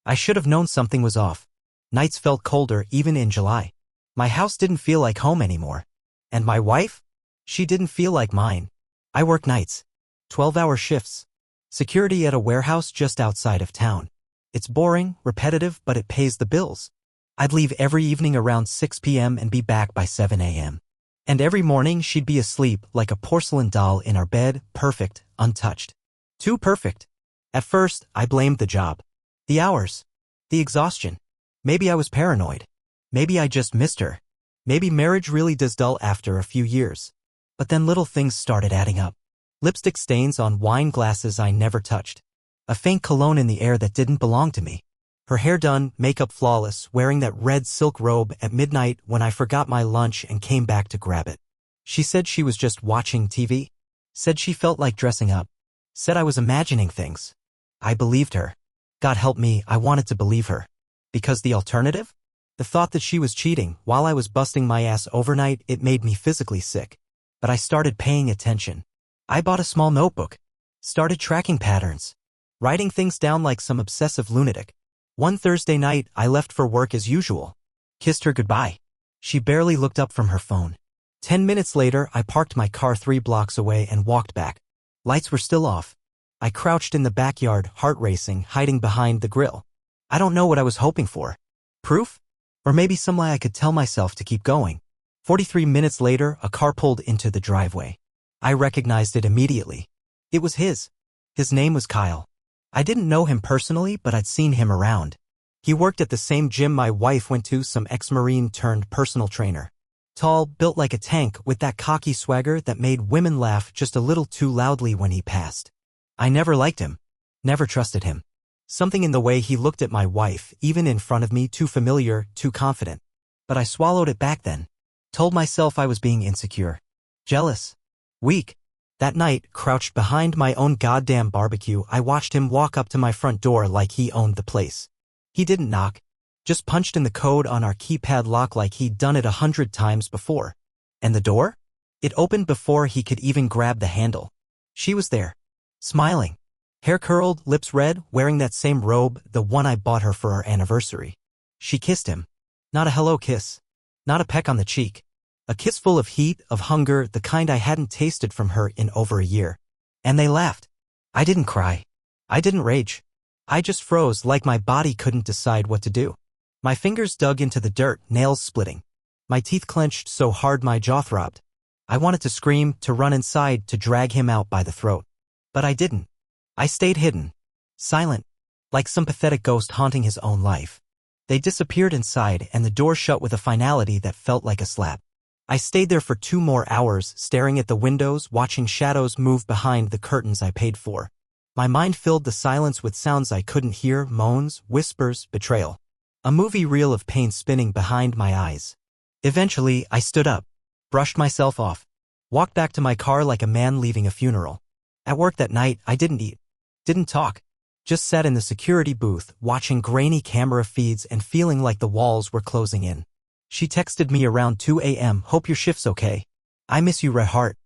I should have known something was off. Nights felt colder even in July. My house didn't feel like home anymore. And my wife? She didn't feel like mine. I work nights. 12-hour shifts. Security at a warehouse just outside of town. It's boring, repetitive, but it pays the bills. I'd leave every evening around 6 p.m. and be back by 7 a.m. And every morning she'd be asleep like a porcelain doll in our bed, perfect, untouched. Too perfect. At first, I blamed the job. The hours. The exhaustion. Maybe I was paranoid. Maybe I just missed her. Maybe marriage really does dull after a few years. But then little things started adding up. Lipstick stains on wine glasses I never touched. A faint cologne in the air that didn't belong to me. Her hair done, makeup flawless, wearing that red silk robe at midnight when I forgot my lunch and came back to grab it. She said she was just watching TV. Said she felt like dressing up. Said I was imagining things. I believed her. God help me, I wanted to believe her. Because the alternative? The thought that she was cheating while I was busting my ass overnight, it made me physically sick. But I started paying attention. I bought a small notebook. Started tracking patterns. Writing things down like some obsessive lunatic. One Thursday night, I left for work as usual. Kissed her goodbye. She barely looked up from her phone. 10 minutes later, I parked my car 3 blocks away and walked back. Lights were still off. I crouched in the backyard, heart racing, hiding behind the grill. I don't know what I was hoping for. Proof? Or maybe some lie I could tell myself to keep going. 43 minutes later, a car pulled into the driveway. I recognized it immediately. It was his. His name was Kyle. I didn't know him personally, but I'd seen him around. He worked at the same gym my wife went to, some ex-Marine turned personal trainer. Tall, built like a tank, with that cocky swagger that made women laugh just a little too loudly when he passed. I never liked him. Never trusted him. Something in the way he looked at my wife, even in front of me, too familiar, too confident. But I swallowed it back then. Told myself I was being insecure. Jealous. Weak. That night, crouched behind my own goddamn barbecue, I watched him walk up to my front door like he owned the place. He didn't knock. Just punched in the code on our keypad lock like he'd done it 100 times before. And the door? It opened before he could even grab the handle. She was there. Smiling. Hair curled, lips red, wearing that same robe, the one I bought her for our anniversary. She kissed him. Not a hello kiss. Not a peck on the cheek. A kiss full of heat, of hunger, the kind I hadn't tasted from her in over a year. And they laughed. I didn't cry. I didn't rage. I just froze like my body couldn't decide what to do. My fingers dug into the dirt, nails splitting. My teeth clenched so hard my jaw throbbed. I wanted to scream, to run inside, to drag him out by the throat. But I didn't. I stayed hidden. Silent. Like some pathetic ghost haunting his own life. They disappeared inside and the door shut with a finality that felt like a slap. I stayed there for 2 more hours, staring at the windows, watching shadows move behind the curtains I paid for. My mind filled the silence with sounds I couldn't hear, moans, whispers, betrayal. A movie reel of pain spinning behind my eyes. Eventually, I stood up, brushed myself off, walked back to my car like a man leaving a funeral. At work that night, I didn't eat, didn't talk, just sat in the security booth, watching grainy camera feeds and feeling like the walls were closing in. She texted me around 2 a.m. Hope your shift's okay. I miss you, Red Heart.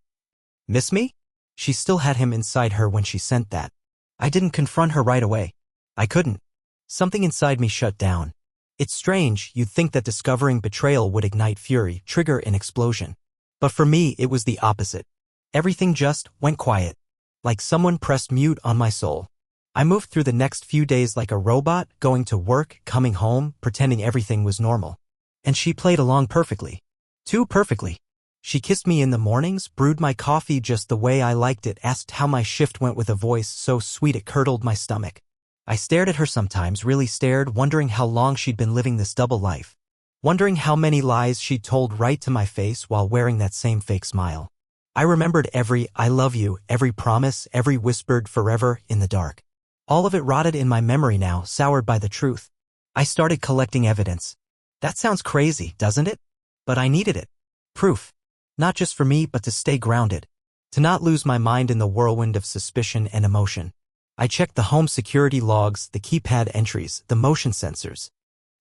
Miss me? She still had him inside her when she sent that. I didn't confront her right away. I couldn't. Something inside me shut down. It's strange, you'd think that discovering betrayal would ignite fury, trigger an explosion. But for me, it was the opposite. Everything just went quiet. Like someone pressed mute on my soul. I moved through the next few days like a robot, going to work, coming home, pretending everything was normal. And she played along perfectly. Too perfectly. She kissed me in the mornings, brewed my coffee just the way I liked it, asked how my shift went with a voice so sweet it curdled my stomach. I stared at her sometimes, really stared, wondering how long she'd been living this double life. Wondering how many lies she'd told right to my face while wearing that same fake smile. I remembered every "I love you," every promise, every whispered forever in the dark. All of it rotted in my memory now, soured by the truth. I started collecting evidence. That sounds crazy, doesn't it? But I needed it. Proof. Not just for me, but to stay grounded. To not lose my mind in the whirlwind of suspicion and emotion. I checked the home security logs, the keypad entries, the motion sensors.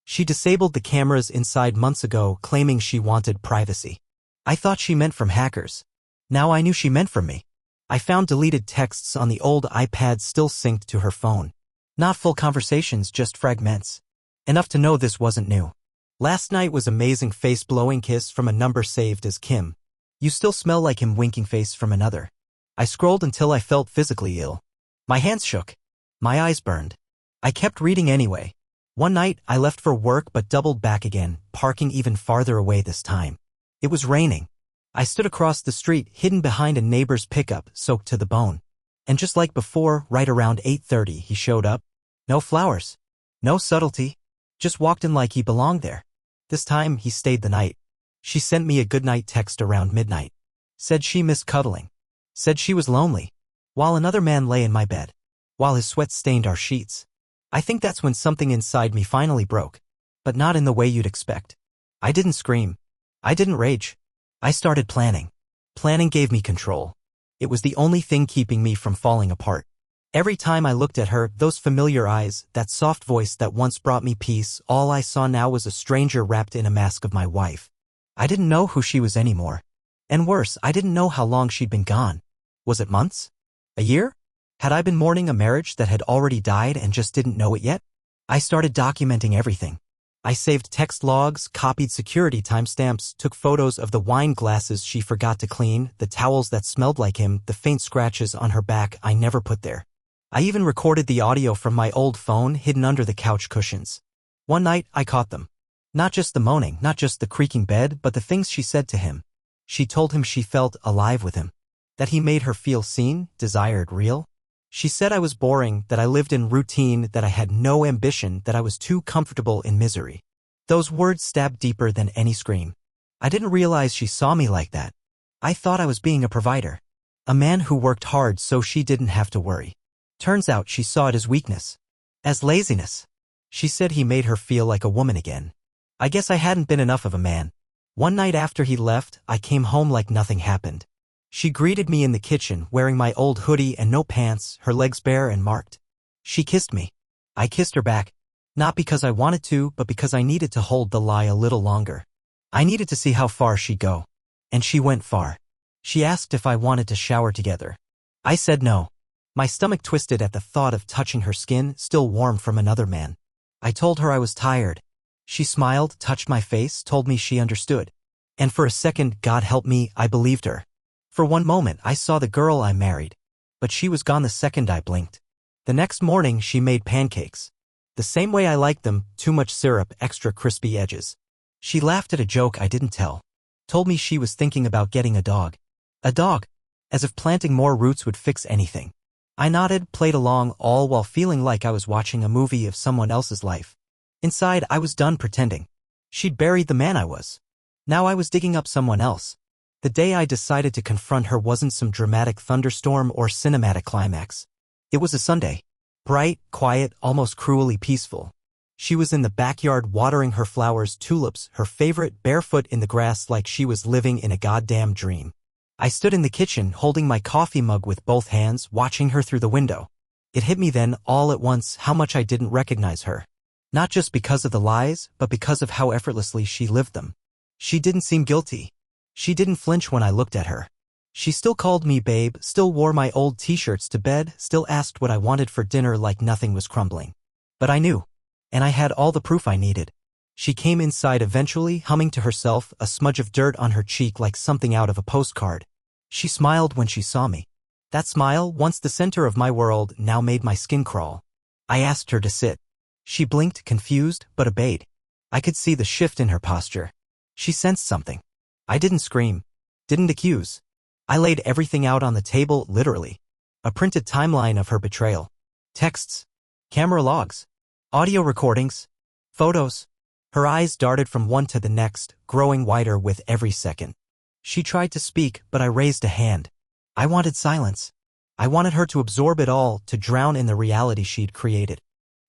She disabled the cameras inside months ago, claiming she wanted privacy. I thought she meant from hackers. Now I knew she meant from me. I found deleted texts on the old iPad still synced to her phone. Not full conversations, just fragments. Enough to know this wasn't new. Last night was amazing face-blowing kiss from a number saved as Kim. You still smell like him winking face from another. I scrolled until I felt physically ill. My hands shook. My eyes burned. I kept reading anyway. One night, I left for work but doubled back again, parking even farther away this time. It was raining. I stood across the street, hidden behind a neighbor's pickup, soaked to the bone. And just like before, right around 8:30, he showed up. No flowers. No subtlety. Just walked in like he belonged there. This time, he stayed the night. She sent me a goodnight text around midnight. Said she missed cuddling. Said she was lonely. While another man lay in my bed. While his sweat stained our sheets. I think that's when something inside me finally broke. But not in the way you'd expect. I didn't scream. I didn't rage. I started planning. Planning gave me control. It was the only thing keeping me from falling apart. Every time I looked at her, those familiar eyes, that soft voice that once brought me peace, all I saw now was a stranger wrapped in a mask of my wife. I didn't know who she was anymore. And worse, I didn't know how long she'd been gone. Was it months? A year? Had I been mourning a marriage that had already died and just didn't know it yet? I started documenting everything. I saved text logs, copied security timestamps, took photos of the wine glasses she forgot to clean, the towels that smelled like him, the faint scratches on her back I never put there. I even recorded the audio from my old phone hidden under the couch cushions. One night, I caught them. Not just the moaning, not just the creaking bed, but the things she said to him. She told him she felt alive with him. That he made her feel seen, desired, real. She said I was boring, that I lived in routine, that I had no ambition, that I was too comfortable in misery. Those words stabbed deeper than any scream. I didn't realize she saw me like that. I thought I was being a provider. A man who worked hard so she didn't have to worry. Turns out she saw it as weakness. As laziness. She said he made her feel like a woman again. I guess I hadn't been enough of a man. One night after he left, I came home like nothing happened. She greeted me in the kitchen, wearing my old hoodie and no pants, her legs bare and marked. She kissed me. I kissed her back. Not because I wanted to, but because I needed to hold the lie a little longer. I needed to see how far she'd go. And she went far. She asked if I wanted to shower together. I said no. My stomach twisted at the thought of touching her skin, still warm from another man. I told her I was tired. She smiled, touched my face, told me she understood. And for a second, God help me, I believed her. For one moment, I saw the girl I married. But she was gone the second I blinked. The next morning, she made pancakes. The same way I liked them, too much syrup, extra crispy edges. She laughed at a joke I didn't tell. Told me she was thinking about getting a dog. A dog. As if planting more roots would fix anything. I nodded, played along, all while feeling like I was watching a movie of someone else's life. Inside, I was done pretending. She'd buried the man I was. Now I was digging up someone else. The day I decided to confront her wasn't some dramatic thunderstorm or cinematic climax. It was a Sunday. Bright, quiet, almost cruelly peaceful. She was in the backyard watering her flowers, tulips, her favorite, barefoot in the grass like she was living in a goddamn dream. I stood in the kitchen, holding my coffee mug with both hands, watching her through the window. It hit me then, all at once, how much I didn't recognize her. Not just because of the lies, but because of how effortlessly she lived them. She didn't seem guilty. She didn't flinch when I looked at her. She still called me babe, still wore my old t-shirts to bed, still asked what I wanted for dinner like nothing was crumbling. But I knew. And I had all the proof I needed. She came inside eventually, humming to herself, a smudge of dirt on her cheek like something out of a postcard. She smiled when she saw me. That smile, once the center of my world, now made my skin crawl. I asked her to sit. She blinked, confused, but obeyed. I could see the shift in her posture. She sensed something. I didn't scream. Didn't accuse. I laid everything out on the table, literally. A printed timeline of her betrayal. Texts. Camera logs. Audio recordings. Photos. Her eyes darted from one to the next, growing wider with every second. She tried to speak, but I raised a hand. I wanted silence. I wanted her to absorb it all, to drown in the reality she'd created.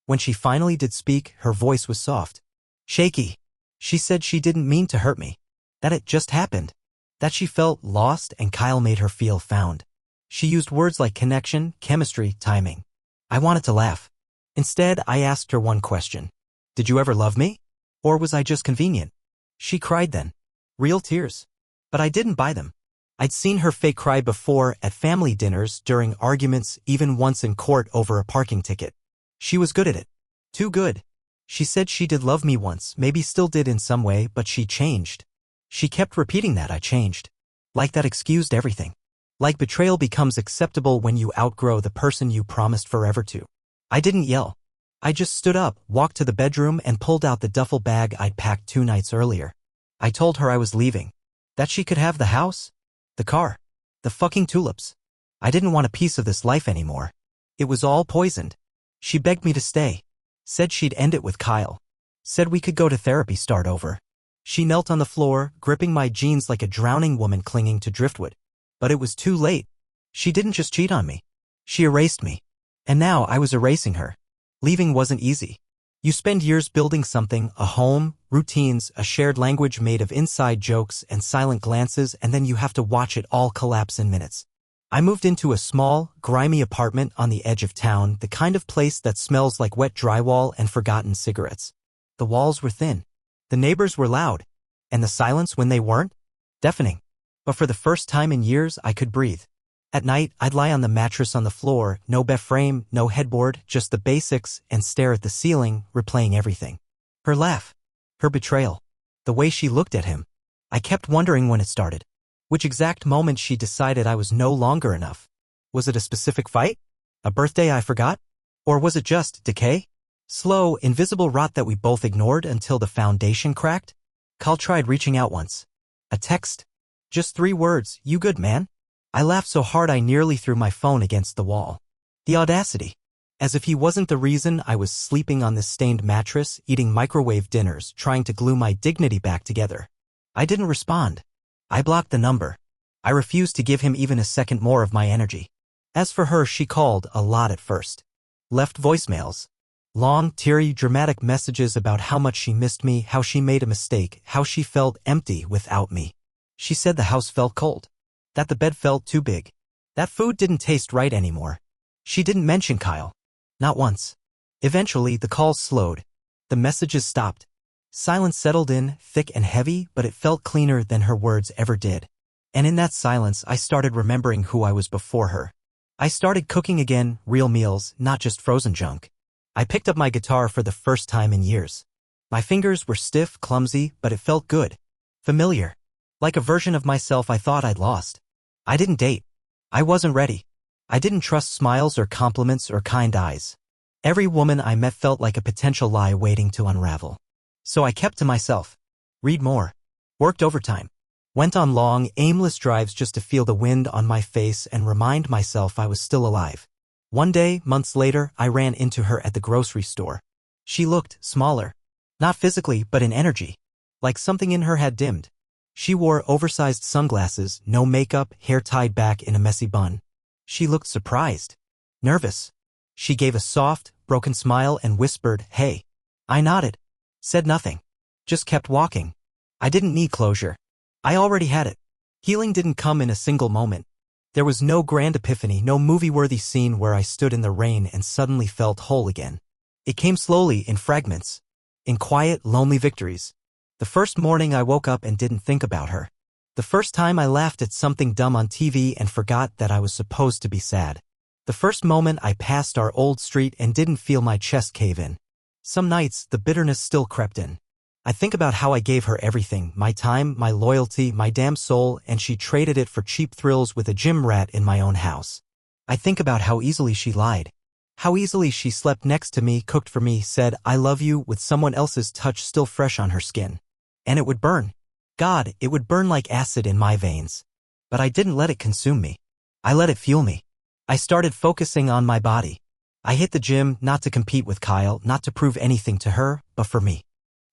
When she finally did speak, her voice was soft. Shaky. She said she didn't mean to hurt me. That it just happened. That she felt lost and Kyle made her feel found. She used words like connection, chemistry, timing. I wanted to laugh. Instead, I asked her one question. Did you ever love me? Or was I just convenient? She cried then. Real tears. But I didn't buy them. I'd seen her fake cry before, at family dinners, during arguments, even once in court over a parking ticket. She was good at it. Too good. She said she did love me once, maybe still did in some way, but she changed. She kept repeating that I changed. Like that excused everything. Like betrayal becomes acceptable when you outgrow the person you promised forever to. I didn't yell. I just stood up, walked to the bedroom, and pulled out the duffel bag I'd packed 2 nights earlier. I told her I was leaving. That she could have the house, the car, the fucking tulips. I didn't want a piece of this life anymore. It was all poisoned. She begged me to stay. Said she'd end it with Kyle. Said we could go to therapy, start over. She knelt on the floor, gripping my jeans like a drowning woman clinging to driftwood. But it was too late. She didn't just cheat on me. She erased me. And now I was erasing her. Leaving wasn't easy. You spend years building something, a home, routines, a shared language made of inside jokes and silent glances, and then you have to watch it all collapse in minutes. I moved into a small, grimy apartment on the edge of town, the kind of place that smells like wet drywall and forgotten cigarettes. The walls were thin. The neighbors were loud. And the silence when they weren't? Deafening. But for the first time in years, I could breathe. At night, I'd lie on the mattress on the floor, no bed frame, no headboard, just the basics, and stare at the ceiling, replaying everything. Her laugh. Her betrayal. The way she looked at him. I kept wondering when it started. Which exact moment she decided I was no longer enough. Was it a specific fight? A birthday I forgot? Or was it just decay? Slow, invisible rot that we both ignored until the foundation cracked? Kyle tried reaching out once. A text. Just 3 words, "You good, man?" I laughed so hard I nearly threw my phone against the wall. The audacity. As if he wasn't the reason I was sleeping on this stained mattress, eating microwave dinners, trying to glue my dignity back together. I didn't respond. I blocked the number. I refused to give him even a second more of my energy. As for her, she called a lot at first. Left voicemails. Long, teary, dramatic messages about how much she missed me, how she made a mistake, how she felt empty without me. She said the house felt cold. That the bed felt too big. That food didn't taste right anymore. She didn't mention Kyle. Not once. Eventually, the calls slowed. The messages stopped. Silence settled in, thick and heavy, but it felt cleaner than her words ever did. And in that silence, I started remembering who I was before her. I started cooking again, real meals, not just frozen junk. I picked up my guitar for the first time in years. My fingers were stiff, clumsy, but it felt good. Familiar. Like a version of myself I thought I'd lost. I didn't date. I wasn't ready. I didn't trust smiles or compliments or kind eyes. Every woman I met felt like a potential lie waiting to unravel. So I kept to myself. Read more. Worked overtime. Went on long, aimless drives just to feel the wind on my face and remind myself I was still alive. One day, months later, I ran into her at the grocery store. She looked smaller. Not physically, but in energy. Like something in her had dimmed. She wore oversized sunglasses, no makeup, hair tied back in a messy bun. She looked surprised. Nervous. She gave a soft, broken smile and whispered, "Hey." I nodded. Said nothing. Just kept walking. I didn't need closure. I already had it. Healing didn't come in a single moment. There was no grand epiphany, no movie-worthy scene where I stood in the rain and suddenly felt whole again. It came slowly, in fragments. In quiet, lonely victories. The first morning I woke up and didn't think about her. The first time I laughed at something dumb on TV and forgot that I was supposed to be sad. The first moment I passed our old street and didn't feel my chest cave in. Some nights, the bitterness still crept in. I think about how I gave her everything, my time, my loyalty, my damn soul, and she traded it for cheap thrills with a gym rat in my own house. I think about how easily she lied. How easily she slept next to me, cooked for me, said, "I love you," with someone else's touch still fresh on her skin. And it would burn. God, it would burn like acid in my veins. But I didn't let it consume me. I let it fuel me. I started focusing on my body. I hit the gym, not to compete with Kyle, not to prove anything to her, but for me.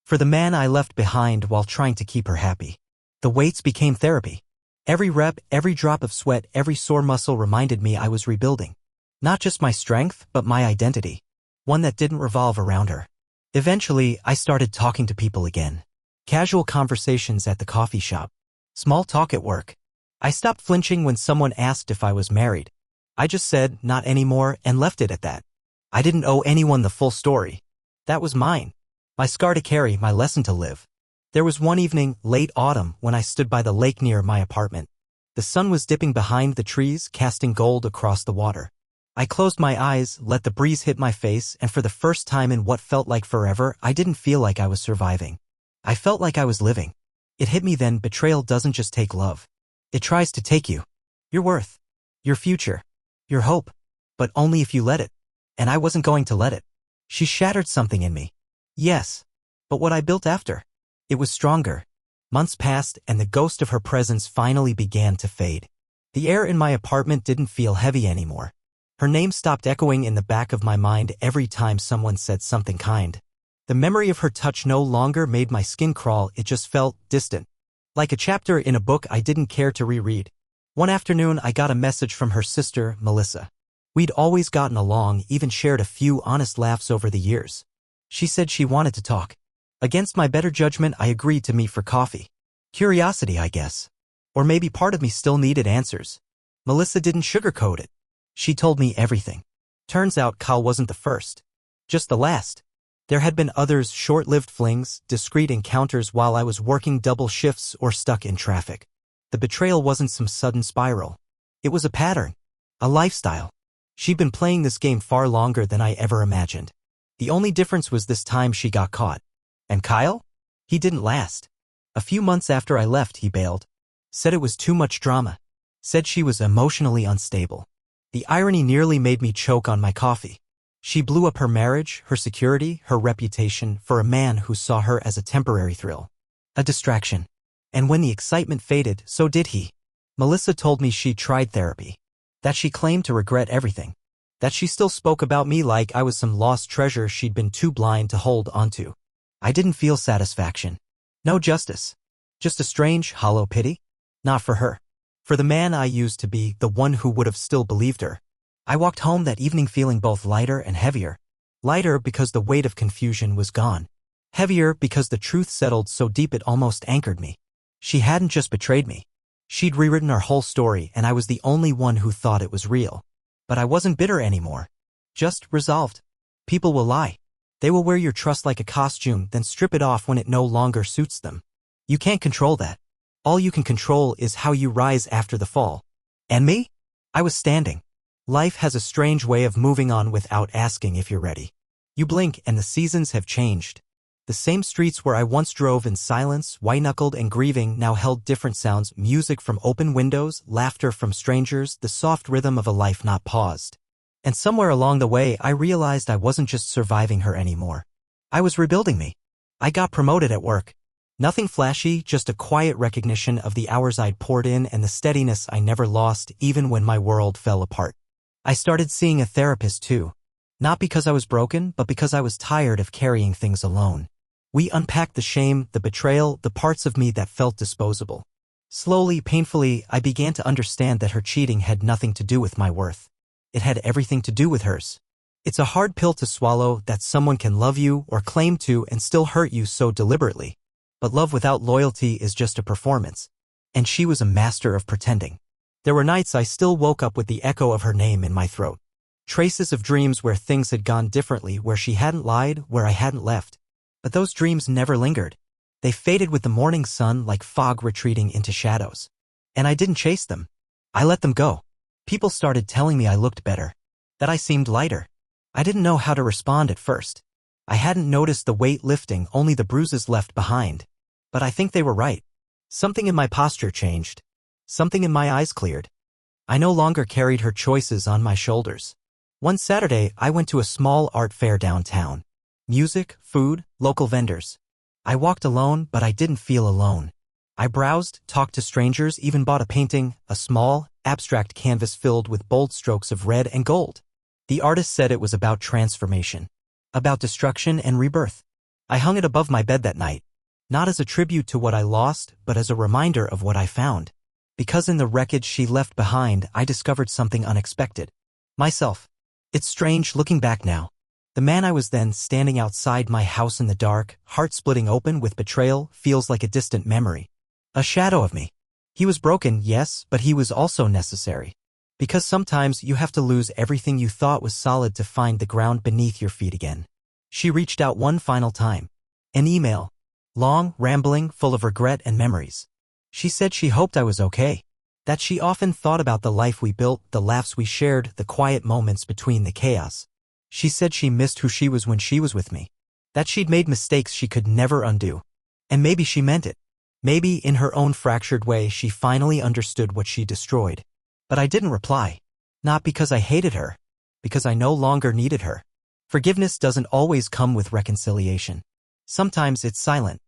For the man I left behind while trying to keep her happy. The weights became therapy. Every rep, every drop of sweat, every sore muscle reminded me I was rebuilding. Not just my strength, but my identity. One that didn't revolve around her. Eventually, I started talking to people again. Casual conversations at the coffee shop. Small talk at work. I stopped flinching when someone asked if I was married. I just said, "Not anymore," and left it at that. I didn't owe anyone the full story. That was mine. My scar to carry, my lesson to live. There was one evening, late autumn, when I stood by the lake near my apartment. The sun was dipping behind the trees, casting gold across the water. I closed my eyes, let the breeze hit my face, and for the first time in what felt like forever, I didn't feel like I was surviving. I felt like I was living. It hit me then, betrayal doesn't just take love. It tries to take you. Your worth. Your future. Your hope. But only if you let it. And I wasn't going to let it. She shattered something in me. Yes. But what I built after? It was stronger. Months passed, and the ghost of her presence finally began to fade. The air in my apartment didn't feel heavy anymore. Her name stopped echoing in the back of my mind every time someone said something kind. The memory of her touch no longer made my skin crawl, it just felt distant. Like a chapter in a book I didn't care to reread. One afternoon I got a message from her sister, Melissa. We'd always gotten along, even shared a few honest laughs over the years. She said she wanted to talk. Against my better judgment, I agreed to meet for coffee. Curiosity, I guess. Or maybe part of me still needed answers. Melissa didn't sugarcoat it. She told me everything. Turns out Kyle wasn't the first. Just the last. There had been others, short-lived flings, discreet encounters while I was working double shifts or stuck in traffic. The betrayal wasn't some sudden spiral. It was a pattern. A lifestyle. She'd been playing this game far longer than I ever imagined. The only difference was this time she got caught. And Kyle? He didn't last. A few months after I left, he bailed. Said it was too much drama. Said she was emotionally unstable. The irony nearly made me choke on my coffee. She blew up her marriage, her security, her reputation for a man who saw her as a temporary thrill. A distraction. And when the excitement faded, so did he. Melissa told me she tried therapy. That she claimed to regret everything. That she still spoke about me like I was some lost treasure she'd been too blind to hold onto. I didn't feel satisfaction. No justice. Just a strange, hollow pity. Not for her. For the man I used to be, the one who would have still believed her. I walked home that evening feeling both lighter and heavier. Lighter because the weight of confusion was gone. Heavier because the truth settled so deep it almost anchored me. She hadn't just betrayed me. She'd rewritten our whole story, and I was the only one who thought it was real. But I wasn't bitter anymore. Just resolved. People will lie. They will wear your trust like a costume, then strip it off when it no longer suits them. You can't control that. All you can control is how you rise after the fall. And me? I was standing. Life has a strange way of moving on without asking if you're ready. You blink and the seasons have changed. The same streets where I once drove in silence, white-knuckled and grieving, now held different sounds, music from open windows, laughter from strangers, the soft rhythm of a life not paused. And somewhere along the way I realized I wasn't just surviving her anymore. I was rebuilding me. I got promoted at work. Nothing flashy, just a quiet recognition of the hours I'd poured in and the steadiness I never lost even when my world fell apart. I started seeing a therapist too. Not because I was broken, but because I was tired of carrying things alone. We unpacked the shame, the betrayal, the parts of me that felt disposable. Slowly, painfully, I began to understand that her cheating had nothing to do with my worth. It had everything to do with hers. It's a hard pill to swallow that someone can love you or claim to and still hurt you so deliberately. But love without loyalty is just a performance. And she was a master of pretending. There were nights I still woke up with the echo of her name in my throat. Traces of dreams where things had gone differently, where she hadn't lied, where I hadn't left. But those dreams never lingered. They faded with the morning sun like fog retreating into shadows. And I didn't chase them. I let them go. People started telling me I looked better. That I seemed lighter. I didn't know how to respond at first. I hadn't noticed the weight lifting, only the bruises left behind. But I think they were right. Something in my posture changed. Something in my eyes cleared. I no longer carried her choices on my shoulders. One Saturday, I went to a small art fair downtown. Music, food, local vendors. I walked alone, but I didn't feel alone. I browsed, talked to strangers, even bought a painting, a small, abstract canvas filled with bold strokes of red and gold. The artist said it was about transformation. About destruction and rebirth. I hung it above my bed that night. Not as a tribute to what I lost, but as a reminder of what I found. Because in the wreckage she left behind, I discovered something unexpected. Myself. It's strange looking back now. The man I was then, standing outside my house in the dark, heart splitting open with betrayal, feels like a distant memory. A shadow of me. He was broken, yes, but he was also necessary. Because sometimes you have to lose everything you thought was solid to find the ground beneath your feet again. She reached out one final time. An email. Long, rambling, full of regret and memories. She said she hoped I was okay. That she often thought about the life we built, the laughs we shared, the quiet moments between the chaos. She said she missed who she was when she was with me. That she'd made mistakes she could never undo. And maybe she meant it. Maybe in her own fractured way she finally understood what she destroyed. But I didn't reply. Not because I hated her. Because I no longer needed her. Forgiveness doesn't always come with reconciliation. Sometimes it's silent.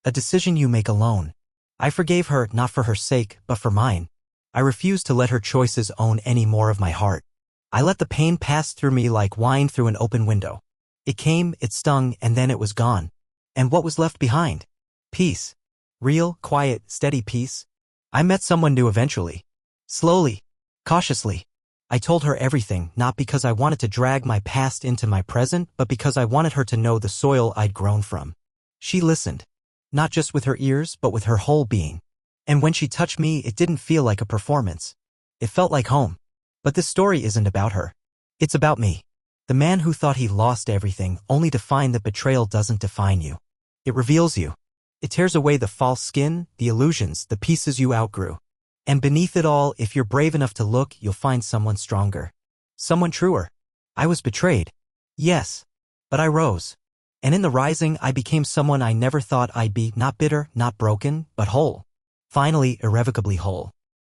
A decision you make alone. I forgave her not for her sake, but for mine. I refused to let her choices own any more of my heart. I let the pain pass through me like wine through an open window. It came, it stung, and then it was gone. And what was left behind? Peace. Real, quiet, steady peace. I met someone new eventually. Slowly. Cautiously. I told her everything, not because I wanted to drag my past into my present, but because I wanted her to know the soil I'd grown from. She listened. Not just with her ears, but with her whole being. And when she touched me, it didn't feel like a performance. It felt like home. But this story isn't about her. It's about me. The man who thought he lost everything, only to find that betrayal doesn't define you. It reveals you. It tears away the false skin, the illusions, the pieces you outgrew. And beneath it all, if you're brave enough to look, you'll find someone stronger. Someone truer. I was betrayed. Yes. But I rose. And in the rising, I became someone I never thought I'd be, not bitter, not broken, but whole. Finally, irrevocably whole.